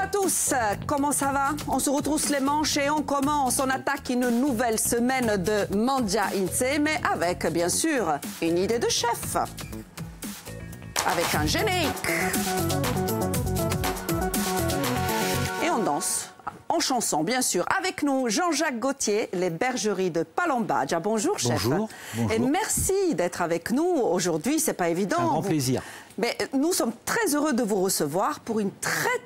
tous, comment ça va? On se retrousse les manches et on commence, on attaque une nouvelle semaine de Mangia Insieme avec bien sûr une idée de chef. Avec un générique. Et on danse en chanson, bien sûr. Avec nous, Jean-Jacques Gauthier, les bergeries de Palombagia. Bonjour, chef. Bonjour. Et merci d'être avec nous aujourd'hui, c'est pas évident. Un grand plaisir. Mais nous sommes très heureux de vous recevoir pour une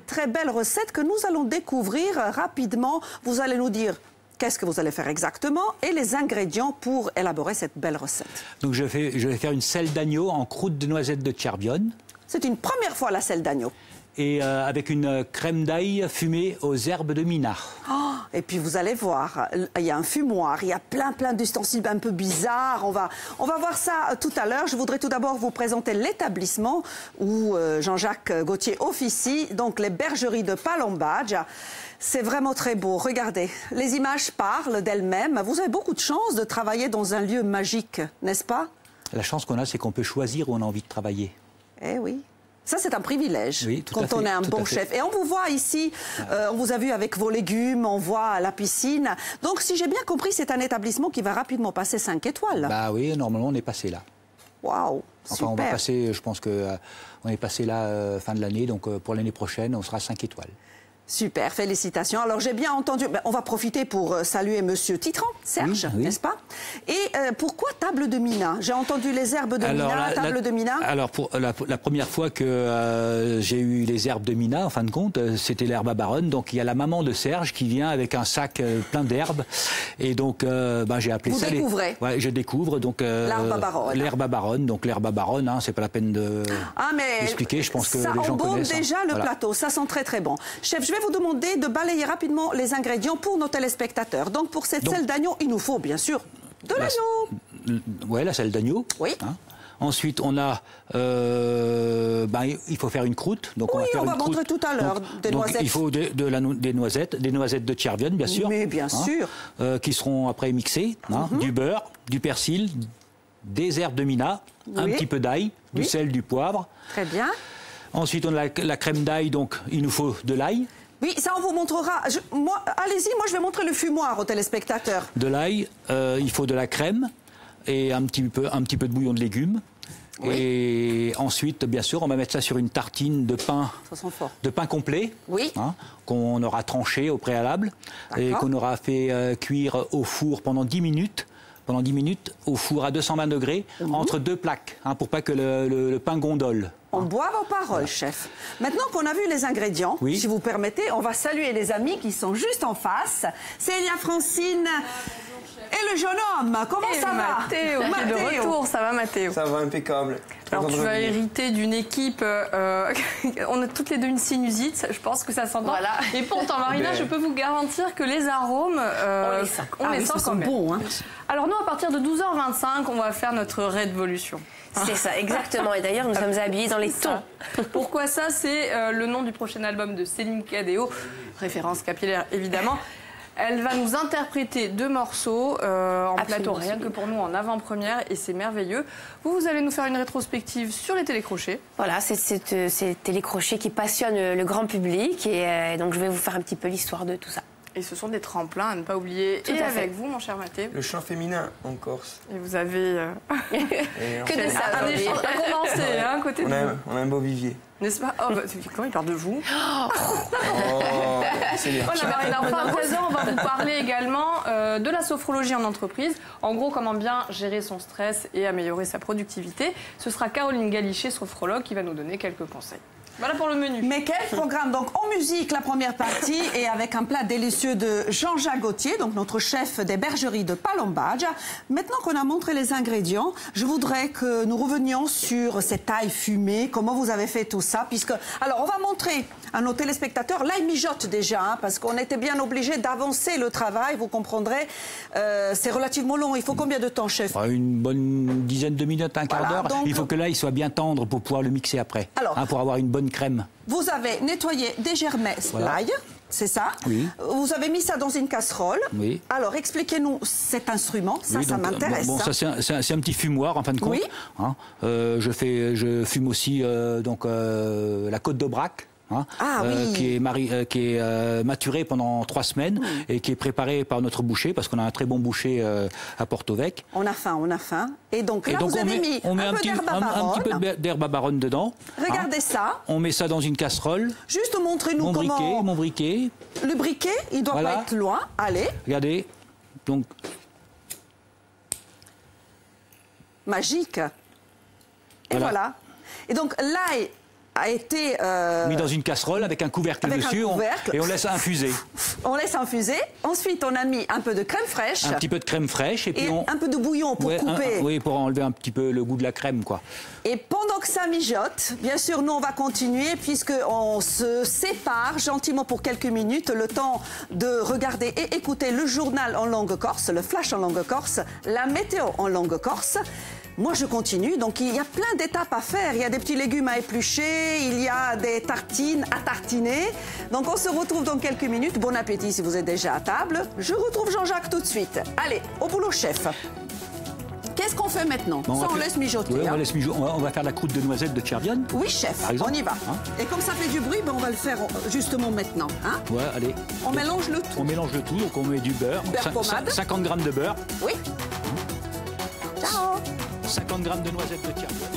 très belle recette que nous allons découvrir rapidement. Vous allez nous dire qu'est-ce que vous allez faire exactement et les ingrédients pour élaborer cette belle recette. Donc je vais faire une selle d'agneau en croûte de noisettes de Tcherbion. C'est une première fois la selle d'agneau. Et avec une crème d'ail fumée aux herbes de Mina. Oh, et puis vous allez voir, il y a un fumoir, il y a plein d'ustensiles un peu bizarres. On va voir ça tout à l'heure. Je voudrais tout d'abord vous présenter l'établissement où Jean-Jacques Gauthier officie, donc les bergeries de Palombagia. C'est vraiment très beau. Regardez, les images parlent d'elles-mêmes. Vous avez beaucoup de chance de travailler dans un lieu magique, n'est-ce pas? La chance qu'on a, c'est qu'on peut choisir où on a envie de travailler. Eh oui. Ça, c'est un privilège oui, quand on est un bon chef. Et on vous voit ici, on vous a vu avec vos légumes, on voit la piscine. Donc, si j'ai bien compris, c'est un établissement qui va rapidement passer 5 étoiles. Bah oui, normalement, on est passé là. Waouh, enfin, super. On va passer, je pense qu'on est passé là fin de l'année, donc pour l'année prochaine, on sera 5 étoiles. Super, félicitations. Alors, j'ai bien entendu, on va profiter pour saluer Monsieur Titran, Serge, oui. n'est-ce pas? Et pourquoi table de Mina? J'ai entendu les herbes de Mina, table de Mina. Alors, pour la première fois que j'ai eu les herbes de Mina, en fin de compte, c'était l'herbe à baronne. Donc, il y a la maman de Serge qui vient avec un sac plein d'herbes. Et donc, j'ai appelé ça... Vous découvrez? Ouais, je découvre. Donc, l'herbe à baronne. L'herbe à baronne. Donc, l'herbe à baronne, hein, c'est pas la peine d'expliquer. Je pense que les gens connaissent. Ça embaume déjà le plateau. Ça sent très bon. Chef, je vais vous demander de balayer rapidement les ingrédients pour nos téléspectateurs. Donc, pour cette selle d'agneau, il nous faut bien sûr de l'agneau. Oui, la selle d'agneau. Oui. Hein. Ensuite, on a... il faut faire une croûte. Donc oui, on va montrer tout à l'heure des noisettes. Il faut des noisettes de Tcherbion, bien sûr. Mais bien sûr. Qui seront après mixées. Du beurre, du persil, des herbes de Mina, un petit peu d'ail, du sel, du poivre. Très bien. Ensuite, on a la crème d'ail, donc il nous faut de l'ail. Oui, ça on vous montrera. Allez-y, moi je vais montrer le fumoir aux téléspectateurs. De l'ail, il faut de la crème et un petit peu de bouillon de légumes. Oui. Et ensuite, bien sûr, on va mettre ça sur une tartine de pain, de pain complet, qu'on aura tranché au préalable et qu'on aura fait cuire au four pendant 10 minutes. Pendant 10 minutes, au four à 220 degrés, entre deux plaques, pour pas que le pain gondole. On boit vos paroles, chef. Maintenant qu'on a vu les ingrédients, si vous permettez, on va saluer les amis qui sont juste en face. Célia, Francine et le jeune homme. Comment ça va? Mathéo, de retour. Ça va, Mathéo? Ça va impeccable. Alors, tu vas hériter d'une équipe... on a toutes les deux une sinusite, je pense que ça s'entend. Voilà. Et pourtant, Marina, je peux vous garantir que les arômes, on les sent quand même. Bons, hein. Alors nous, à partir de 12h25, on va faire notre révolution. C'est ça, exactement. Et d'ailleurs, nous sommes habillés dans les tons. Pourquoi ça? C'est le nom du prochain album de Céline Cadéo, référence capillaire évidemment. Elle va nous interpréter 2 morceaux en plateau, rien que pour nous, en avant-première, et c'est merveilleux. Vous allez nous faire une rétrospective sur les télécrochets. Voilà, c'est ces télécrochets qui passionnent le grand public, et donc je vais vous faire un petit peu l'histoire de tout ça. Et ce sont des tremplins à ne pas oublier. Tout à fait. Vous, mon cher Mathé. Le chant féminin en Corse. Et vous avez que des un échange à commencer, hein, côté de vous. On a un beau vivier. N'est-ce pas? Comment il parle de vous? C'est bien. Voilà, Marina, enfin, à présent, on va vous parler également de la sophrologie en entreprise. En gros, comment bien gérer son stress et améliorer sa productivité. Ce sera Caroline Galichet, sophrologue, qui va nous donner quelques conseils. Voilà pour le menu. Mais quel programme? Donc en musique, la première partie, et avec un plat délicieux de Jean-Jacques Gauthier, donc notre chef des bergeries de Palombagia. Maintenant qu'on a montré les ingrédients, je voudrais que nous revenions sur cette ail fumée, comment vous avez fait tout ça, puisque... Alors on va montrer à nos téléspectateurs, l'ail mijote déjà, parce qu'on était bien obligé d'avancer le travail, vous comprendrez. C'est relativement long. Il faut combien de temps, chef? Une bonne dizaine de minutes, un quart d'heure. Il faut que l'ail soit bien tendre pour pouvoir le mixer après, pour avoir une bonne crème. Vous avez nettoyé, dégermé l'ail, c'est ça? Oui. Vous avez mis ça dans une casserole. Oui. Alors, expliquez-nous cet instrument, ça m'intéresse. Bon, ça c'est un petit fumoir, en fin de compte. Oui. Je fume aussi la côte d'Aubrac. hein, qui est maturé pendant 3 semaines et qui est préparé par notre boucher, parce qu'on a un très bon boucher à Porto-Vec. On a faim, on a faim. Et donc là, vous avez mis un petit peu d'herbe à baronne dedans. Regardez ça. On met ça dans une casserole. Juste montrez-nous comment... Mon briquet. Le briquet, il doit pas être loin. Allez. Regardez. Donc... Magique. Et voilà. Et donc l'ail a été... mis dans une casserole avec un couvercle dessus et on laisse infuser. On laisse infuser. Ensuite, on a mis un peu de crème fraîche. Un petit peu de crème fraîche. Et puis un peu de bouillon pour couper. Oui, pour enlever un petit peu le goût de la crème, quoi. Et pendant que ça mijote, bien sûr, nous, on va continuer puisqu'on se sépare gentiment pour quelques minutes, le temps de regarder et écouter le journal en langue corse, le flash en langue corse, la météo en langue corse. Moi, je continue. Donc, il y a plein d'étapes à faire. Il y a des petits légumes à éplucher, il y a des tartines à tartiner. Donc, on se retrouve dans quelques minutes. Bon appétit si vous êtes déjà à table. Je retrouve Jean-Jacques tout de suite. Allez, au boulot, chef. Qu'est-ce qu'on fait maintenant? Ça, on laisse mijoter. Oui, on va faire la croûte de noisettes de Tchervion. Oui, chef, on y va. Hein? Et comme ça fait du bruit, on va le faire justement maintenant. Hein? Ouais, allez. On mélange le tout. On mélange le tout, donc on met du beurre. Beurre pommade. 50 grammes de beurre. Oui. Ciao. 50 grammes de noisettes de Tchervion.